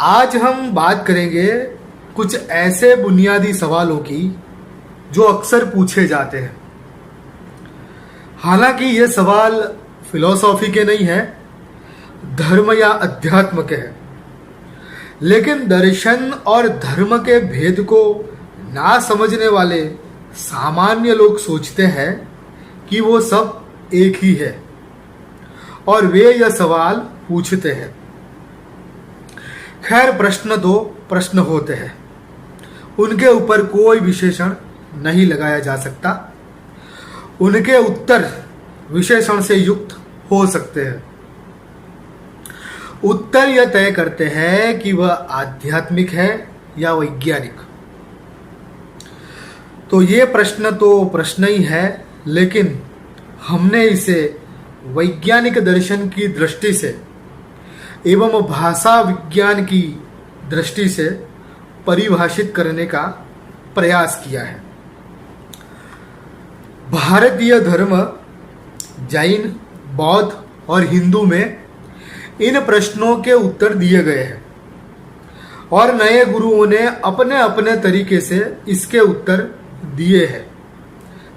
आज हम बात करेंगे कुछ ऐसे बुनियादी सवालों की जो अक्सर पूछे जाते हैं। हालांकि ये सवाल फिलॉसफी के नहीं है, धर्म या अध्यात्म के हैं, लेकिन दर्शन और धर्म के भेद को ना समझने वाले सामान्य लोग सोचते हैं कि वो सब एक ही है और वे यह सवाल पूछते हैं। खैर, प्रश्न तो प्रश्न होते हैं, उनके ऊपर कोई विशेषण नहीं लगाया जा सकता। उनके उत्तर विशेषण से युक्त हो सकते हैं। उत्तर यह तय करते हैं कि वह आध्यात्मिक है या वैज्ञानिक। तो ये प्रश्न तो प्रश्न ही है, लेकिन हमने इसे वैज्ञानिक दर्शन की दृष्टि से एवं भाषा विज्ञान की दृष्टि से परिभाषित करने का प्रयास किया है। भारतीय धर्म, जैन, बौद्ध और हिंदू में इन प्रश्नों के उत्तर दिए गए हैं और नए गुरुओं ने अपने अपने तरीके से इसके उत्तर दिए हैं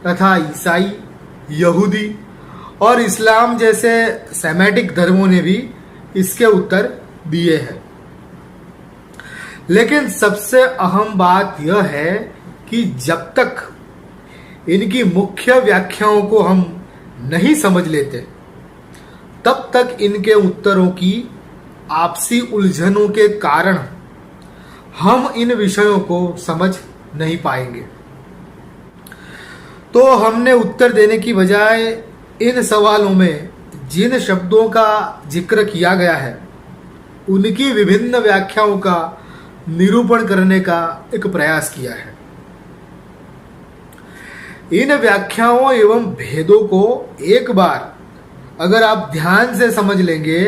तथा ईसाई, यहूदी और इस्लाम जैसे सेमेटिक धर्मों ने भी इसके उत्तर दिए हैं। लेकिन सबसे अहम बात यह है कि जब तक इनकी मुख्य व्याख्याओं को हम नहीं समझ लेते, तब तक इनके उत्तरों की आपसी उलझनों के कारण हम इन विषयों को समझ नहीं पाएंगे। तो हमने उत्तर देने की बजाय इन सवालों में जिन शब्दों का जिक्र किया गया है, उनकी विभिन्न व्याख्याओं का निरूपण करने का एक प्रयास किया है। इन व्याख्याओं एवं भेदों को एक बार अगर आप ध्यान से समझ लेंगे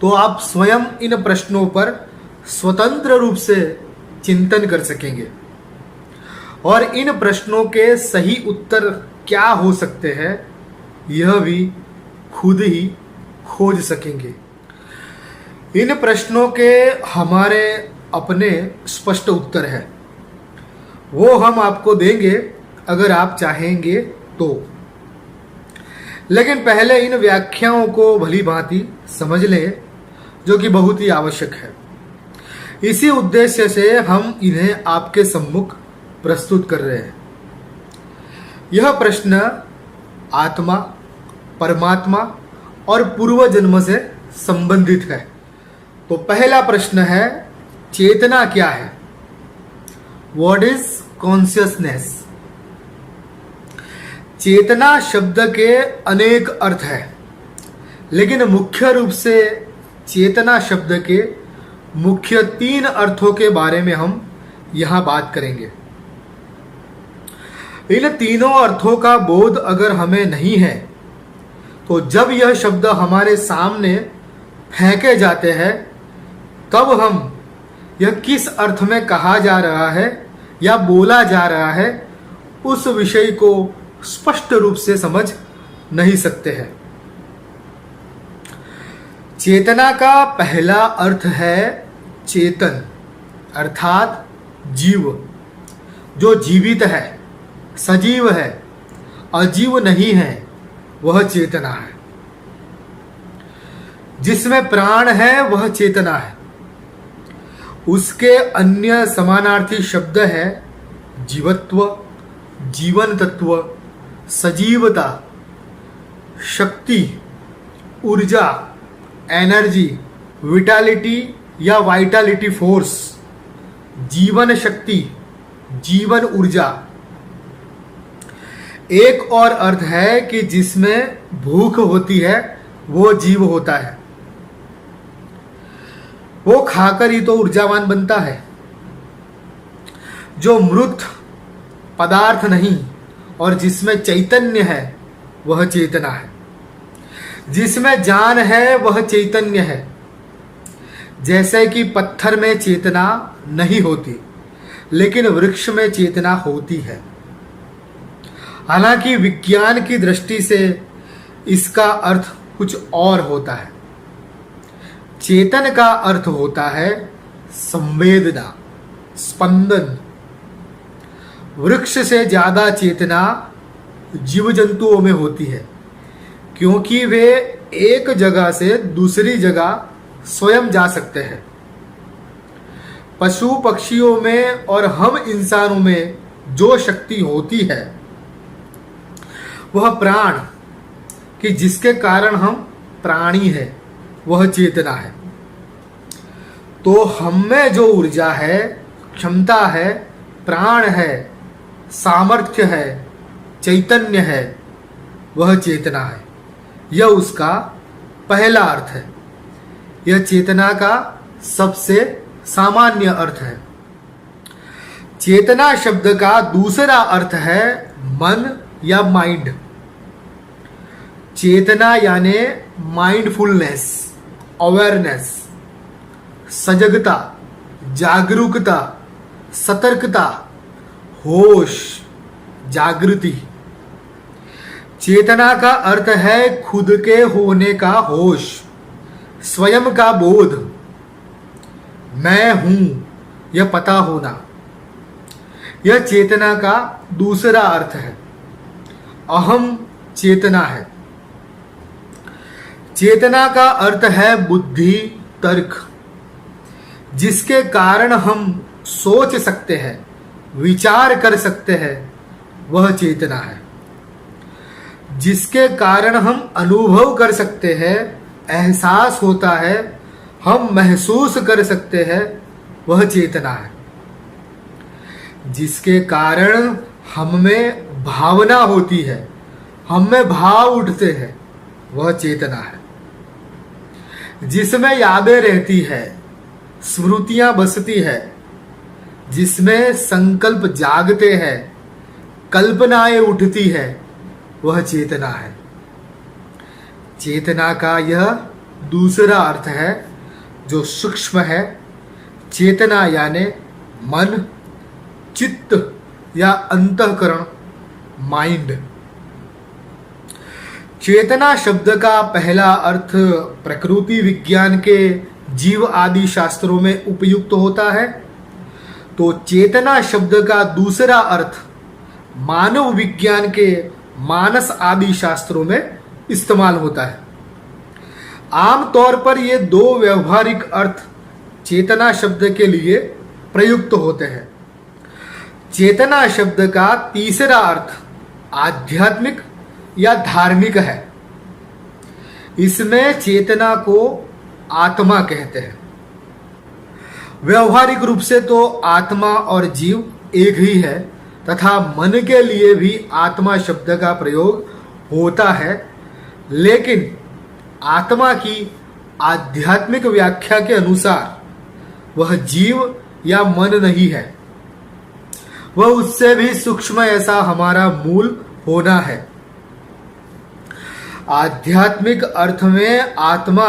तो आप स्वयं इन प्रश्नों पर स्वतंत्र रूप से चिंतन कर सकेंगे और इन प्रश्नों के सही उत्तर क्या हो सकते हैं यह भी खुद ही खोज सकेंगे। इन प्रश्नों के हमारे अपने स्पष्ट उत्तर हैं, वो हम आपको देंगे अगर आप चाहेंगे तो। लेकिन पहले इन व्याख्याओं को भली भांति समझ लें, जो कि बहुत ही आवश्यक है। इसी उद्देश्य से हम इन्हें आपके सम्मुख प्रस्तुत कर रहे हैं। यह प्रश्न आत्मा, परमात्मा और पूर्व जन्म से संबंधित है। तो पहला प्रश्न है, चेतना क्या है? What is consciousness? चेतना शब्द के अनेक अर्थ हैं, लेकिन मुख्य रूप से चेतना शब्द के मुख्य 3 अर्थों के बारे में हम यहां बात करेंगे। इन तीनों अर्थों का बोध अगर हमें नहीं है, तो जब यह शब्द हमारे सामने फेंके जाते हैं, तब हम यह किस अर्थ में कहा जा रहा है या बोला जा रहा है, उस विषय को स्पष्ट रूप से समझ नहीं सकते हैं। चेतना का पहला अर्थ है चेतन, अर्थात जीव, जो जीवित है, सजीव है, अजीव नहीं है, वह चेतना है। जिसमें प्राण है वह चेतना है। उसके अन्य समानार्थी शब्द है जीवत्व, जीवन तत्व, सजीवता, शक्ति, ऊर्जा, एनर्जी, विटालिटी या वाइटालिटी फोर्स, जीवन शक्ति, जीवन ऊर्जा। एक और अर्थ है कि जिसमें भूख होती है वो जीव होता है। वो खाकर ही तो ऊर्जावान बनता है। जो मृत पदार्थ नहीं और जिसमें चैतन्य है वह चेतना है। जिसमें जान है वह चैतन्य है। जैसे कि पत्थर में चेतना नहीं होती, लेकिन वृक्ष में चेतना होती है। हालांकि विज्ञान की दृष्टि से इसका अर्थ कुछ और होता है। चेतन का अर्थ होता है संवेदना, स्पंदन। वृक्ष से ज्यादा चेतना जीव जंतुओं में होती है, क्योंकि वे एक जगह से दूसरी जगह स्वयं जा सकते हैं। पशु पक्षियों में और हम इंसानों में जो शक्ति होती है वह प्राण, कि जिसके कारण हम प्राणी हैं, वह चेतना है। तो हम में जो ऊर्जा है, क्षमता है, प्राण है, सामर्थ्य है, चैतन्य है, वह चेतना है। यह उसका पहला अर्थ है। यह चेतना का सबसे सामान्य अर्थ है। चेतना शब्द का दूसरा अर्थ है मन या माइंड। चेतना यानी माइंडफुलनेस, अवेयरनेस, सजगता, जागरूकता, सतर्कता, होश, जागृति। चेतना का अर्थ है खुद के होने का होश, स्वयं का बोध, मैं हूं यह पता होना। यह चेतना का दूसरा अर्थ है। अहम चेतना है। चेतना का अर्थ है बुद्धि, तर्क, जिसके कारण हम सोच सकते हैं, विचार कर सकते हैं, वह चेतना है। जिसके कारण हम अनुभव कर सकते हैं, एहसास होता है, हम महसूस कर सकते हैं, वह चेतना है। जिसके कारण हम में भावना होती है, हम में भाव उठते हैं, वह चेतना है। जिसमें यादें रहती है, स्मृतियां बसती है, जिसमें संकल्प जागते हैं, कल्पनाएं उठती है, वह चेतना है। चेतना का यह दूसरा अर्थ है जो सूक्ष्म है। चेतना यानी मन, चित्त या अंतःकरण, माइंड। चेतना शब्द का पहला अर्थ प्रकृति विज्ञान के जीव आदि शास्त्रों में उपयुक्त होता है, तो चेतना शब्द का दूसरा अर्थ मानव विज्ञान के मानस आदि शास्त्रों में इस्तेमाल होता है। आमतौर पर ये दो व्यवहारिक अर्थ चेतना शब्द के लिए प्रयुक्त होते हैं। चेतना शब्द का तीसरा अर्थ आध्यात्मिक या धार्मिक है। इसमें चेतना को आत्मा कहते हैं। व्यवहारिक रूप से तो आत्मा और जीव एक ही है, तथा मन के लिए भी आत्मा शब्द का प्रयोग होता है, लेकिन आत्मा की आध्यात्मिक व्याख्या के अनुसार वह जीव या मन नहीं है, वह उससे भी सूक्ष्म ऐसा हमारा मूल होना है। आध्यात्मिक अर्थ में आत्मा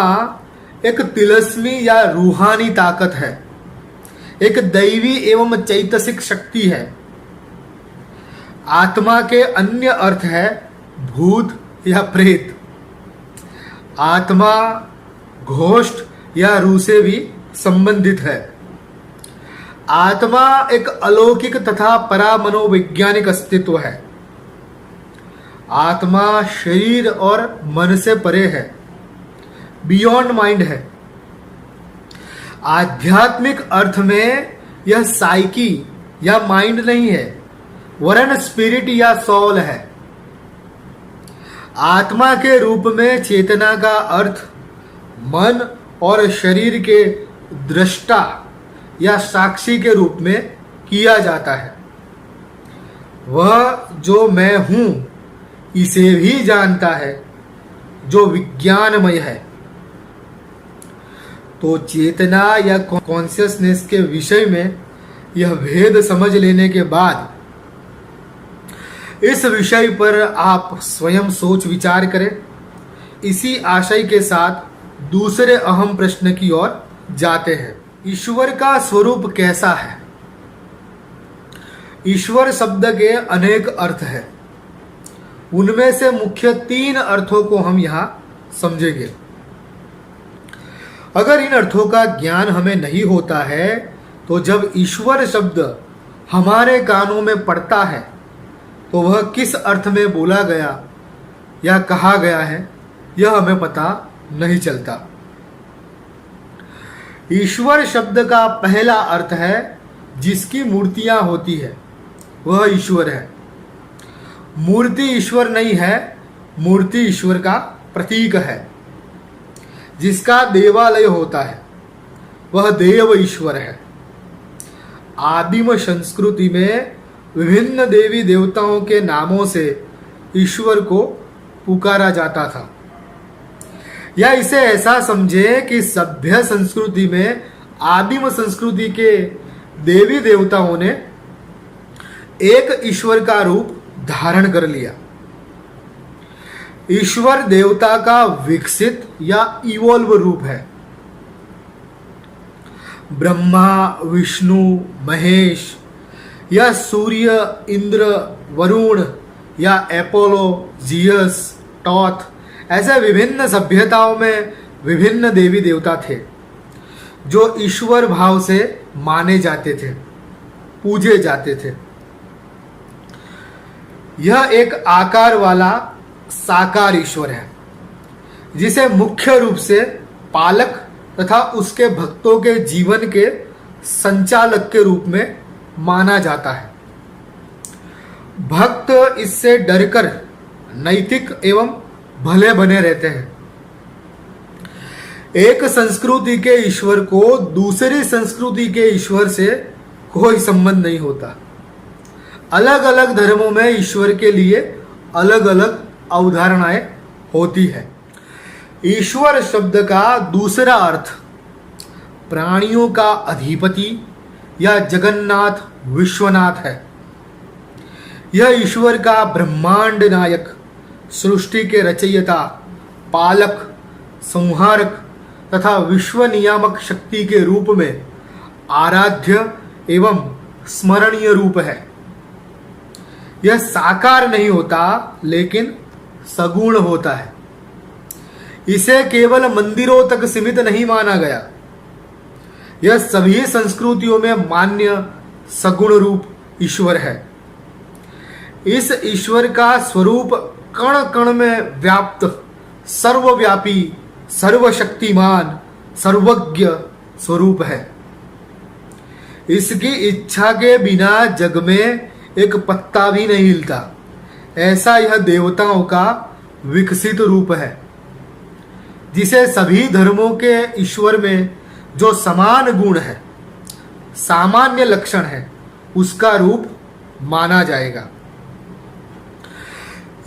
एक तिलस्मी या रूहानी ताकत है, एक दैवी एवं चैतसिक शक्ति है। आत्मा के अन्य अर्थ है भूत या प्रेत। आत्मा घोष्ट या रूह से भी संबंधित है। आत्मा एक अलौकिक तथा परामनोवैज्ञानिक अस्तित्व है। आत्मा शरीर और मन से परे है, बियॉन्ड माइंड है। आध्यात्मिक अर्थ में यह साइकी या माइंड नहीं है, वरन स्पिरिट या सोल है। आत्मा के रूप में चेतना का अर्थ मन और शरीर के दृष्टा या साक्षी के रूप में किया जाता है। वह जो मैं हूं इसे भी जानता है, जो विज्ञानमय है। तो चेतना या कॉन्शियसनेस के विषय में यह भेद समझ लेने के बाद इस विषय पर आप स्वयं सोच विचार करें। इसी आशय के साथ दूसरे अहम प्रश्न की ओर जाते हैं। ईश्वर का स्वरूप कैसा है? ईश्वर शब्द के अनेक अर्थ हैं। उनमें से मुख्य 3 अर्थों को हम यहां समझेंगे। अगर इन अर्थों का ज्ञान हमें नहीं होता है तो जब ईश्वर शब्द हमारे कानों में पड़ता है तो वह किस अर्थ में बोला गया या कहा गया है यह हमें पता नहीं चलता। ईश्वर शब्द का पहला अर्थ है जिसकी मूर्तियां होती है वह ईश्वर है। मूर्ति ईश्वर नहीं है, मूर्ति ईश्वर का प्रतीक है। जिसका देवालय होता है वह देव ईश्वर है। आदिम संस्कृति में विभिन्न देवी देवताओं के नामों से ईश्वर को पुकारा जाता था। या इसे ऐसा समझे कि सभ्य संस्कृति में आदिम संस्कृति के देवी देवताओं ने एक ईश्वर का रूप धारण कर लिया। ईश्वर देवता का विकसित या इवोल्व रूप है। ब्रह्मा, विष्णु, महेश या सूर्य, इंद्र, वरुण या एपोलो, जियस, टॉथ ऐसे विभिन्न सभ्यताओं में विभिन्न देवी देवता थे जो ईश्वर भाव से माने जाते थे, पूजे जाते थे। यह एक आकार वाला साकार ईश्वर है जिसे मुख्य रूप से पालक तथा उसके भक्तों के जीवन के संचालक के रूप में माना जाता है। भक्त इससे डरकर नैतिक एवं भले बने रहते हैं। एक संस्कृति के ईश्वर को दूसरी संस्कृति के ईश्वर से कोई संबंध नहीं होता। अलग अलग धर्मों में ईश्वर के लिए अलग अलग अवधारणाएं होती है। ईश्वर शब्द का दूसरा अर्थ प्राणियों का अधिपति या जगन्नाथ विश्वनाथ है। यह ईश्वर का ब्रह्मांड नायक, सृष्टि के रचयिता, पालक, संहारक तथा विश्व नियामक शक्ति के रूप में आराध्य एवं स्मरणीय रूप है। यह साकार नहीं होता लेकिन सगुण होता है। इसे केवल मंदिरों तक सीमित नहीं माना गया। यह सभी संस्कृतियों में मान्य सगुण रूप ईश्वर है। इस ईश्वर का स्वरूप कण कण में व्याप्त, सर्वव्यापी, सर्वशक्तिमान, सर्वज्ञ स्वरूप है। इसकी इच्छा के बिना जग में एक पत्ता भी नहीं हिलता। ऐसा यह देवताओं का विकसित रूप है जिसे सभी धर्मों के ईश्वर में जो समान गुण है, सामान्य लक्षण है, उसका रूप माना जाएगा।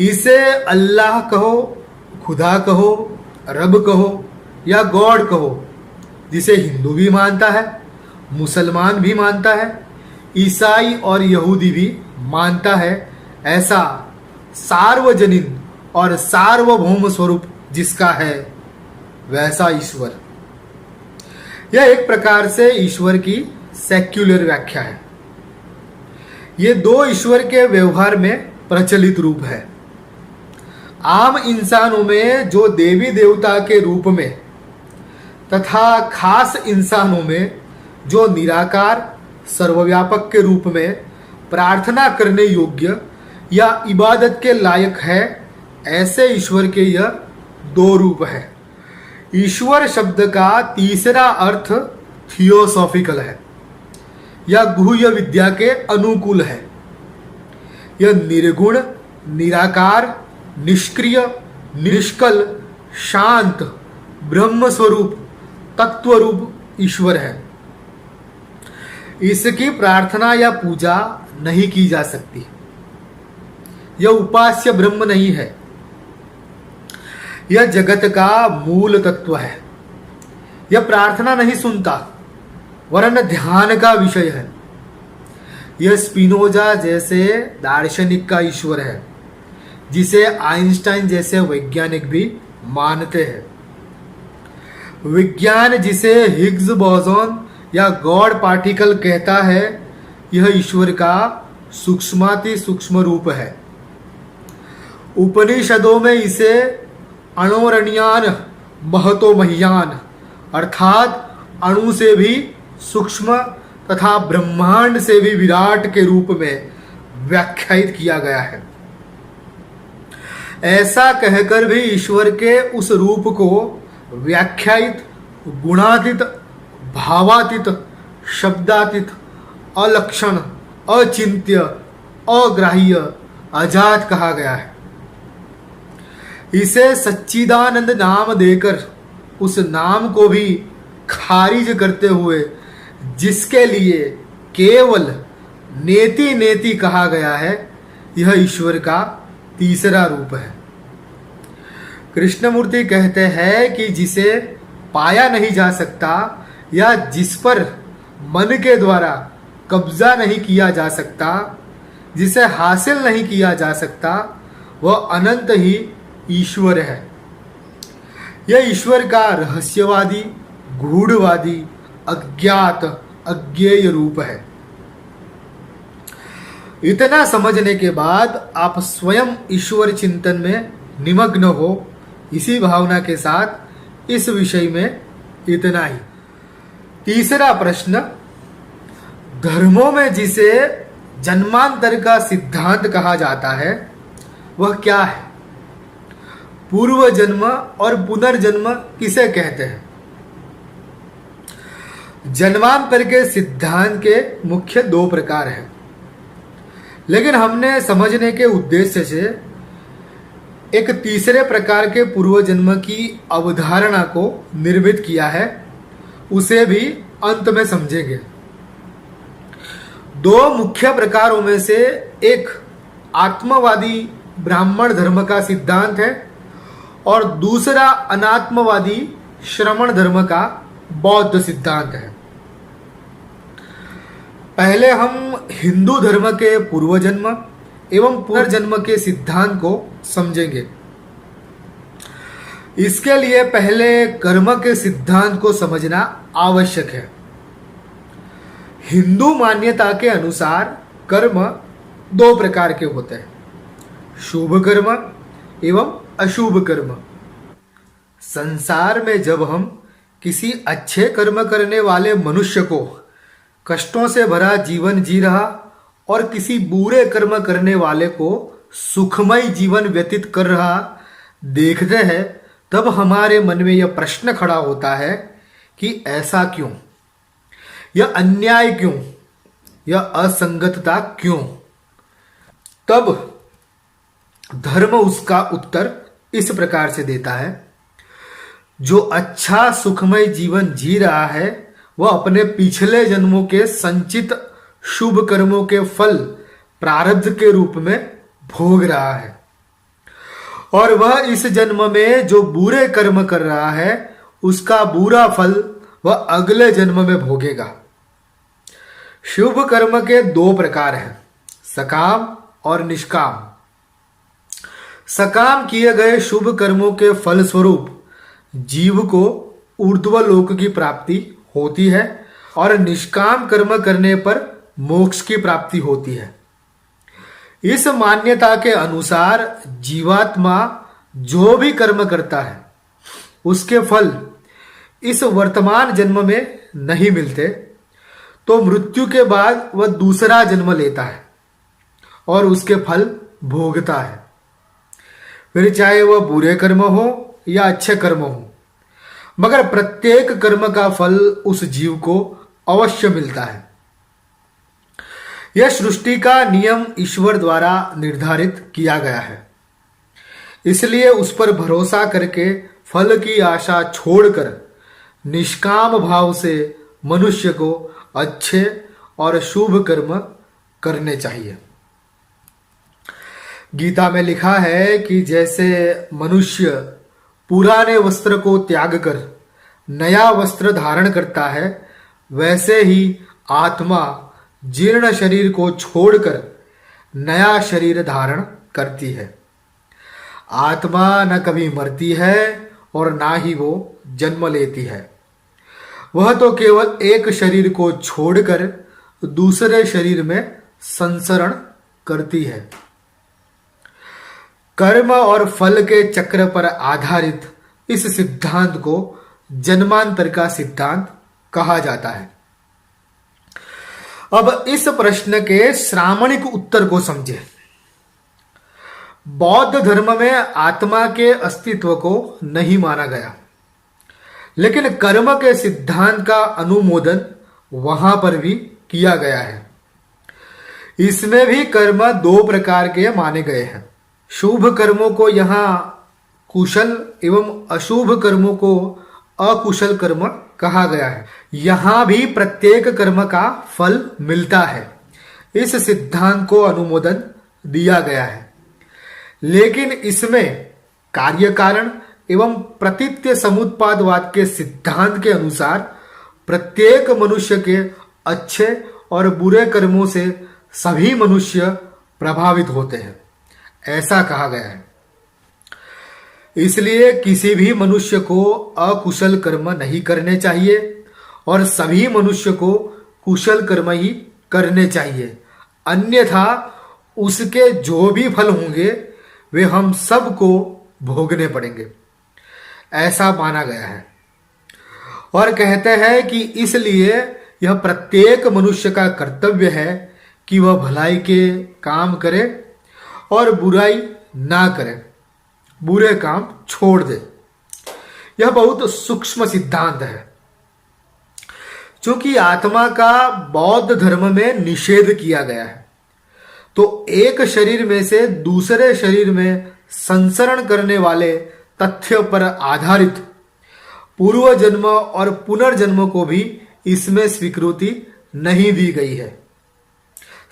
इसे अल्लाह कहो, खुदा कहो, रब कहो या गॉड कहो, जिसे हिंदू भी मानता है, मुसलमान भी मानता है, ईसाई और यहूदी भी मानता है। ऐसा सार्वजनीन और सार्वभौम स्वरूप जिसका है वैसा ईश्वर। यह एक प्रकार से ईश्वर की सेक्युलर व्याख्या है। ये दो ईश्वर के व्यवहार में प्रचलित रूप है। आम इंसानों में जो देवी देवता के रूप में तथा खास इंसानों में जो निराकार सर्वव्यापक के रूप में प्रार्थना करने योग्य या इबादत के लायक है, ऐसे ईश्वर के यह दो रूप है। ईश्वर शब्द का तीसरा अर्थ थियोसॉफिकल है या गुह्य विद्या के अनुकूल है। यह निर्गुण, निराकार, निष्क्रिय, निष्कल, शांत, ब्रह्म स्वरूप, तत्व रूप ईश्वर है। इसकी प्रार्थना या पूजा नहीं की जा सकती। यह उपास्य ब्रह्म नहीं है। यह जगत का मूल तत्व है। यह प्रार्थना नहीं सुनता वरन ध्यान का विषय है। यह स्पिनोजा जैसे दार्शनिक का ईश्वर है जिसे आइंस्टाइन जैसे वैज्ञानिक भी मानते हैं। विज्ञान जिसे हिग्स बोसॉन या गॉड पार्टिकल कहता है, यह ईश्वर का सूक्ष्माति सूक्ष्म रूप है। उपनिषदों में इसे अणोरणीयान, महतो मह्यान अर्थात अणु से भी सूक्ष्म तथा ब्रह्मांड से भी विराट के रूप में व्याख्यायित किया गया है। ऐसा कहकर भी ईश्वर के उस रूप को व्याख्यायित, गुणातीत, भावातीत, शब्दातीत, अलक्षण, अचिंत्य, अग्राह्य, अजात कहा गया है। इसे सच्चिदानंद नाम देकर उस नाम को भी खारिज करते हुए जिसके लिए केवल नेति नेति कहा गया है, यह ईश्वर का तीसरा रूप है। कृष्णमूर्ति कहते हैं कि जिसे पाया नहीं जा सकता या जिस पर मन के द्वारा कब्जा नहीं किया जा सकता, जिसे हासिल नहीं किया जा सकता, वह अनंत ही ईश्वर है। यह ईश्वर का रहस्यवादी, गूढ़वादी, अज्ञात, अज्ञेय रूप है। इतना समझने के बाद आप स्वयं ईश्वर चिंतन में निमग्न हो। इसी भावना के साथ इस विषय में इतना ही। तीसरा प्रश्न, धर्मों में जिसे जन्मांतर का सिद्धांत कहा जाता है वह क्या है? पूर्व जन्म और पुनर्जन्म किसे कहते हैं? जन्मांतर के सिद्धांत के मुख्य दो प्रकार हैं, लेकिन हमने समझने के उद्देश्य से एक तीसरे प्रकार के पूर्व जन्म की अवधारणा को निर्मित किया है। उसे भी अंत में समझेंगे। दो मुख्य प्रकारों में से एक आत्मवादी ब्राह्मण धर्म का सिद्धांत है और दूसरा अनात्मवादी श्रमण धर्म का बौद्ध सिद्धांत है। पहले हम हिंदू धर्म के पूर्व जन्म एवं पुनर्जन्म के सिद्धांत को समझेंगे। इसके लिए पहले कर्म के सिद्धांत को समझना आवश्यक है। हिंदू मान्यता के अनुसार कर्म दो प्रकार के होते हैं, शुभ कर्म एवं अशुभ कर्म। संसार में जब हम किसी अच्छे कर्म करने वाले मनुष्य को कष्टों से भरा जीवन जी रहा और किसी बुरे कर्म करने वाले को सुखमय जीवन व्यतीत कर रहा देखते हैं, तब हमारे मन में यह प्रश्न खड़ा होता है कि ऐसा क्यों? यह अन्याय क्यों? यह असंगतता क्यों? तब धर्म उसका उत्तर इस प्रकार से देता है, जो अच्छा सुखमय जीवन जी रहा है वह अपने पिछले जन्मों के संचित शुभ कर्मों के फल प्रारब्ध के रूप में भोग रहा है, और वह इस जन्म में जो बुरे कर्म कर रहा है उसका बुरा फल वह अगले जन्म में भोगेगा। शुभ कर्म के दो प्रकार हैं, सकाम और निष्काम। सकाम किए गए शुभ कर्मों के फल स्वरूप जीव को ऊर्ध्वलोक की प्राप्ति होती है और निष्काम कर्म करने पर मोक्ष की प्राप्ति होती है। इस मान्यता के अनुसार जीवात्मा जो भी कर्म करता है उसके फल इस वर्तमान जन्म में नहीं मिलते, तो मृत्यु के बाद वह दूसरा जन्म लेता है और उसके फल भोगता है। फिर चाहे वह बुरे कर्म हो या अच्छे कर्म हो, मगर प्रत्येक कर्म का फल उस जीव को अवश्य मिलता है। यह सृष्टि का नियम ईश्वर द्वारा निर्धारित किया गया है, इसलिए उस पर भरोसा करके फल की आशा छोड़कर निष्काम भाव से मनुष्य को अच्छे और शुभ कर्म करने चाहिए। गीता में लिखा है कि जैसे मनुष्य पुराने वस्त्र को त्याग कर नया वस्त्र धारण करता है, वैसे ही आत्मा जीर्ण शरीर को छोड़कर नया शरीर धारण करती है। आत्मा न कभी मरती है और ना ही वो जन्म लेती है। वह तो केवल एक शरीर को छोड़कर दूसरे शरीर में संसरण करती है। कर्म और फल के चक्र पर आधारित इस सिद्धांत को जन्मांतर का सिद्धांत कहा जाता है। अब इस प्रश्न के श्रामणिक उत्तर को समझें। बौद्ध धर्म में आत्मा के अस्तित्व को नहीं माना गया, लेकिन कर्म के सिद्धांत का अनुमोदन वहां पर भी किया गया है। इसमें भी कर्म दो प्रकार के माने गए हैं। शुभ कर्मों को यहां कुशल एवं अशुभ कर्मों को अकुशल कर्म कहा गया है। यहां भी प्रत्येक कर्म का फल मिलता है, इस सिद्धांत को अनुमोदन दिया गया है। लेकिन इसमें कार्य कारण एवं प्रतीत्य समुत्पादवाद के सिद्धांत के अनुसार प्रत्येक मनुष्य के अच्छे और बुरे कर्मों से सभी मनुष्य प्रभावित होते हैं, ऐसा कहा गया है। इसलिए किसी भी मनुष्य को अकुशल कर्म नहीं करने चाहिए और सभी मनुष्य को कुशल कर्म ही करने चाहिए, अन्यथा उसके जो भी फल होंगे वे हम सबको भोगने पड़ेंगे, ऐसा माना गया है। और कहते हैं कि इसलिए यह प्रत्येक मनुष्य का कर्तव्य है कि वह भलाई के काम करे और बुराई ना करे, बुरे काम छोड़ दे। यह बहुत सूक्ष्म सिद्धांत है। क्योंकि आत्मा का बौद्ध धर्म में निषेध किया गया है, तो एक शरीर में से दूसरे शरीर में संसरण करने वाले तथ्य पर आधारित पूर्व जन्म और पुनर्जन्म को भी इसमें स्वीकृति नहीं दी गई है।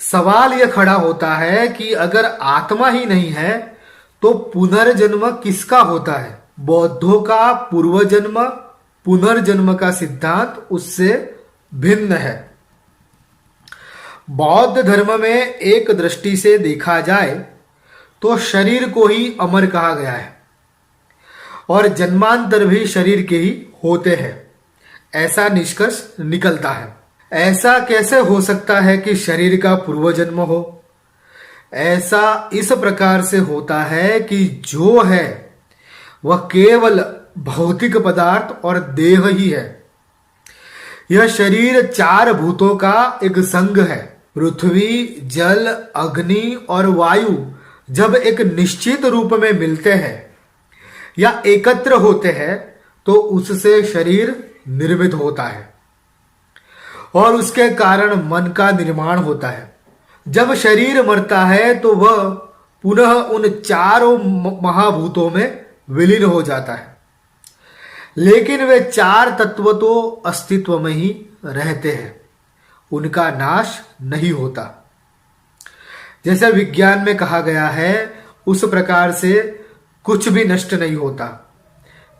सवाल यह खड़ा होता है कि अगर आत्मा ही नहीं है तो पुनर्जन्म किसका होता है? बौद्धों का पूर्व जन्म पुनर्जन्म का सिद्धांत उससे भिन्न है। बौद्ध धर्म में एक दृष्टि से देखा जाए तो शरीर को ही अमर कहा गया है और जन्मांतर भी शरीर के ही होते हैं, ऐसा निष्कर्ष निकलता है। ऐसा कैसे हो सकता है कि शरीर का पूर्व जन्म हो? ऐसा इस प्रकार से होता है कि जो है वह केवल भौतिक पदार्थ और देह ही है। यह शरीर चार भूतों का एक संघ है। पृथ्वी, जल, अग्नि और वायु जब एक निश्चित रूप में मिलते हैं या एकत्र होते हैं तो उससे शरीर निर्मित होता है और उसके कारण मन का निर्माण होता है। जब शरीर मरता है तो वह पुनः उन चारों महाभूतों में विलीन हो जाता है, लेकिन वे चार तत्व तो अस्तित्व में ही रहते हैं, उनका नाश नहीं होता। जैसे विज्ञान में कहा गया है उस प्रकार से कुछ भी नष्ट नहीं होता,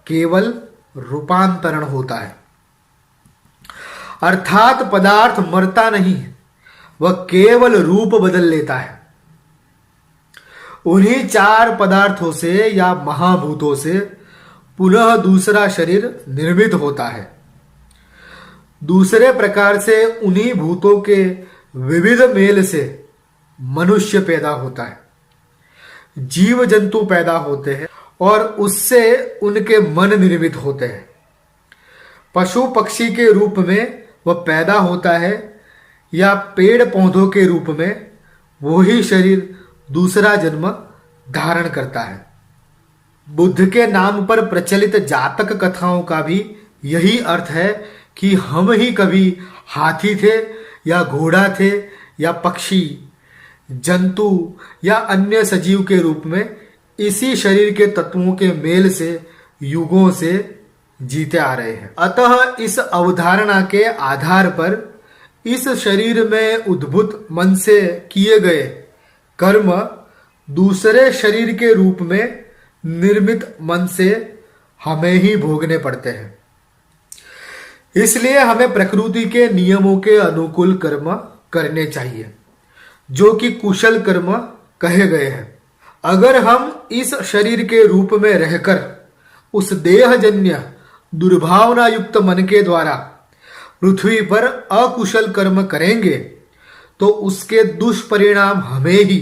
केवल रूपांतरण होता है। अर्थात पदार्थ मरता नहीं, वह केवल रूप बदल लेता है। उन्हीं चार पदार्थों से या महाभूतों से पुनः दूसरा शरीर निर्मित होता है। दूसरे प्रकार से उन्हीं भूतों के विविध मेल से मनुष्य पैदा होता है, जीव जंतु पैदा होते हैं और उससे उनके मन निर्मित होते हैं। पशु पक्षी के रूप में वह पैदा होता है या पेड़ पौधों के रूप में वही शरीर दूसरा जन्म धारण करता है। बुद्ध के नाम पर प्रचलित जातक कथाओं का भी यही अर्थ है कि हम ही कभी हाथी थे या घोड़ा थे या पक्षी, जंतु या अन्य सजीव के रूप में इसी शरीर के तत्वों के मेल से युगों से जीते आ रहे हैं। अतः इस अवधारणा के आधार पर इस शरीर में उद्भूत मन से किए गए कर्म दूसरे शरीर के रूप में निर्मित मन से हमें ही भोगने पड़ते हैं। इसलिए हमें प्रकृति के नियमों के अनुकूल कर्म करने चाहिए, जो कि कुशल कर्म कहे गए हैं। अगर हम इस शरीर के रूप में रहकर उस देहजन्य दुर्भावना युक्त मन के द्वारा पृथ्वी पर अकुशल कर्म करेंगे तो उसके दुष्परिणाम हमें ही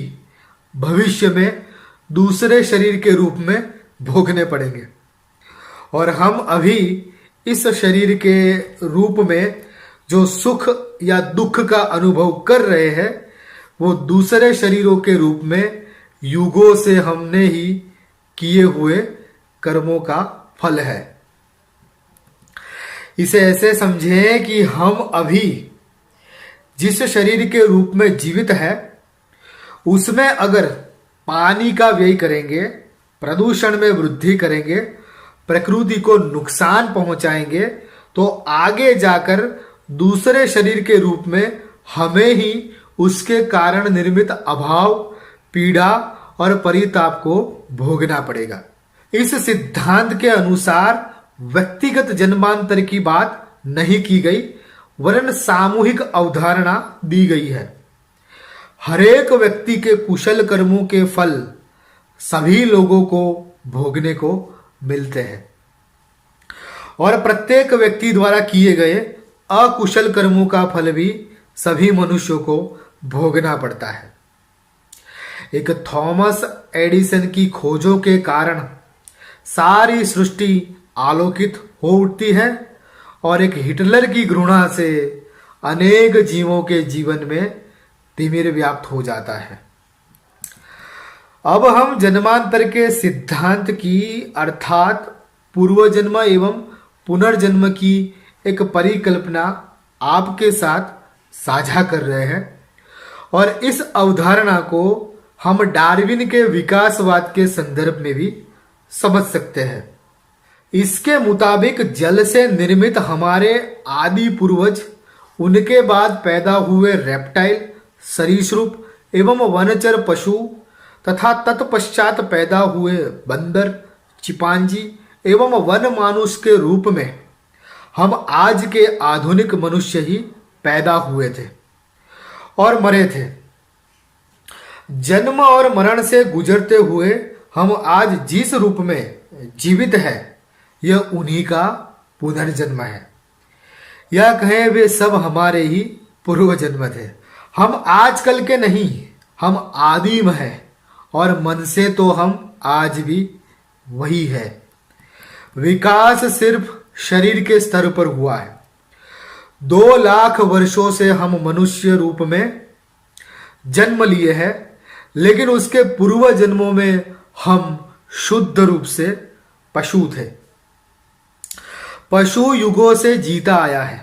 भविष्य में दूसरे शरीर के रूप में भोगने पड़ेंगे। और हम अभी इस शरीर के रूप में जो सुख या दुख का अनुभव कर रहे हैं वो दूसरे शरीरों के रूप में युगों से हमने ही किए हुए कर्मों का फल है। इसे ऐसे समझें कि हम अभी जिस शरीर के रूप में जीवित है उसमें अगर पानी का व्यय करेंगे, प्रदूषण में वृद्धि करेंगे, प्रकृति को नुकसान पहुंचाएंगे तो आगे जाकर दूसरे शरीर के रूप में हमें ही उसके कारण निर्मित अभाव, पीड़ा और परिताप को भोगना पड़ेगा। इस सिद्धांत के अनुसार व्यक्तिगत जन्मांतर की बात नहीं की गई वरन सामूहिक अवधारणा दी गई है। हरेक व्यक्ति के कुशल कर्मों के फल सभी लोगों को भोगने को मिलते हैं और प्रत्येक व्यक्ति द्वारा किए गए अकुशल कर्मों का फल भी सभी मनुष्यों को भोगना पड़ता है। एक थॉमस एडिसन की खोजों के कारण सारी सृष्टि आलोकित हो उठती है और एक हिटलर की घृणा से अनेक जीवों के जीवन में तिमिर व्याप्त हो जाता है। अब हम जन्मांतर के सिद्धांत की अर्थात पूर्व जन्म एवं पुनर्जन्म की एक परिकल्पना आपके साथ साझा कर रहे हैं और इस अवधारणा को हम डार्विन के विकासवाद के संदर्भ में भी समझ सकते हैं। इसके मुताबिक जल से निर्मित हमारे आदि पूर्वज, उनके बाद पैदा हुए रेप्टाइल, सरीसृप एवं वनचर पशु तथा तत्पश्चात पैदा हुए बंदर, चिंपांजी एवं वन मानुष के रूप में हम आज के आधुनिक मनुष्य ही पैदा हुए थे और मरे थे। जन्म और मरण से गुजरते हुए हम आज जिस रूप में जीवित है यह उन्हीं का पुनर्जन्म है। या कहें वे सब हमारे ही पूर्व जन्म थे। हम आजकल के नहीं, हम आदिम हैं और मन से तो हम आज भी वही है। विकास सिर्फ शरीर के स्तर पर हुआ है। 2 लाख वर्षों से हम मनुष्य रूप में जन्म लिए हैं, लेकिन उसके पूर्व जन्मों में हम शुद्ध रूप से पशु थे। पशु युगों से जीता आया है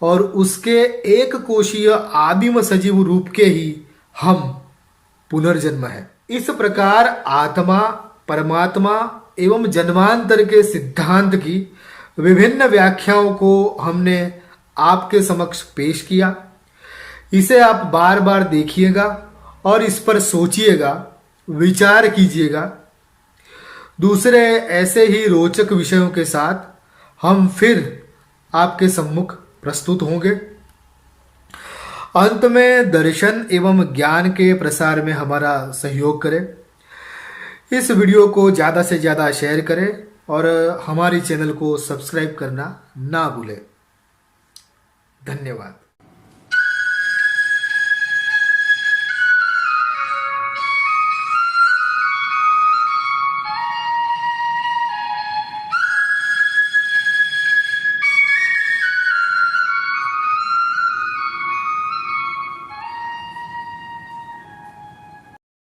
और उसके एक कोशीय आदिम सजीव रूप के ही हम पुनर्जन्म है। इस प्रकार आत्मा, परमात्मा एवं जन्मांतर के सिद्धांत की विभिन्न व्याख्याओं को हमने आपके समक्ष पेश किया। इसे आप बार बार देखिएगा और इस पर सोचिएगा, विचार कीजिएगा। दूसरे ऐसे ही रोचक विषयों के साथ हम फिर आपके सम्मुख प्रस्तुत होंगे। अंत में दर्शन एवं ज्ञान के प्रसार में हमारा सहयोग करें। इस वीडियो को ज़्यादा से ज़्यादा शेयर करें और हमारी चैनल को सब्सक्राइब करना ना भूलें। धन्यवाद।